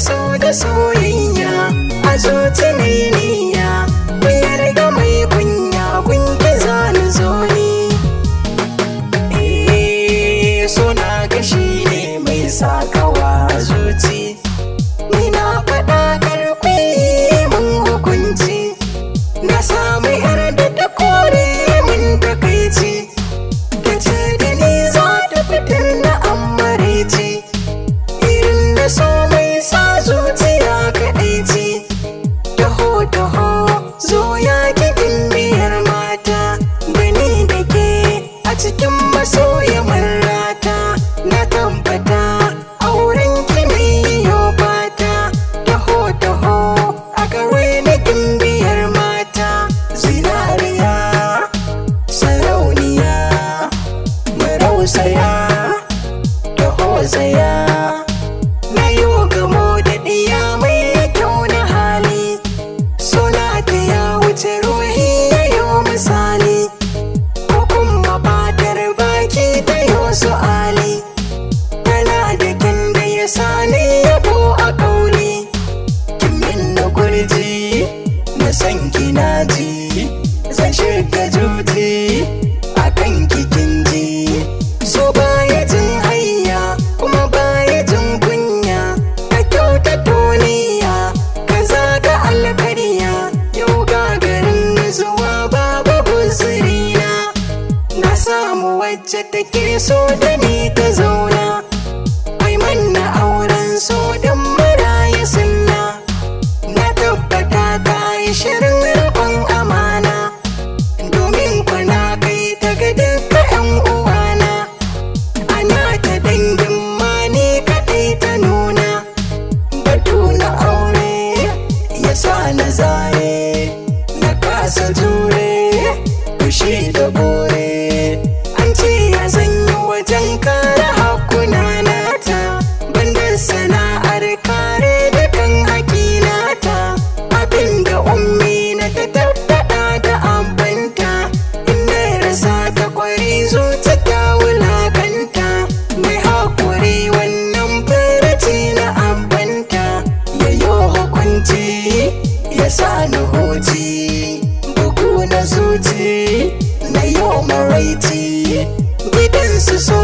so da soyayya a zuci mai niyya biyar ga mai kunya gunki zani zo ni. Suna gashi ne mai sakawa zuci ni na faɗa karfi mun hukunci na samu yar da ta kore mun takaici ta ce da ni za ta fitar na amareci irin na so mai sa zuciya kaɗaici. Taho taho zo ya kiɗin biyar mata gani da ke a cikin masoya marrata na tabbata auren ki ne yo fata. Taho taho a gare ni gimbiyar mata zinariya sarauniya marausaya taho saya na yo gamo da ɗiya mai kyau na hali suna ta ya wuce ruhi ya yo misali ko kuma fatar baki ta yo su'ali tana da kyan da ya sani yabo a kauli kin min na kurji na san kina ji zan shiga juji a kan kikin ji so baya jin hayya kuma baya jin kunya ka kyauta toniya ka zaga alkariya yau gagarin zuwa babu buzurina na samu wacce take so da ni ta zauna mai manna auren so don maraya sunna na tabbata ta yi shirin rabon amana domin kwana kai ta ga duka yan uwana ana ta dangin ma ne kaɗai ta nuna batu na aure ya sa na zare na kasa jure fushi da bore an ce ya zanyi wajen kare hakuna nata banda sana'ar kare da kan hakinata abinda ummi na ta tabbata da abanta inda rasa ta kwari zuci ta wulakanta mai hakuri wannan faraci na abanta yayo hukunci ya sa ni hoci bugu na zuci na yau maraici gidansu so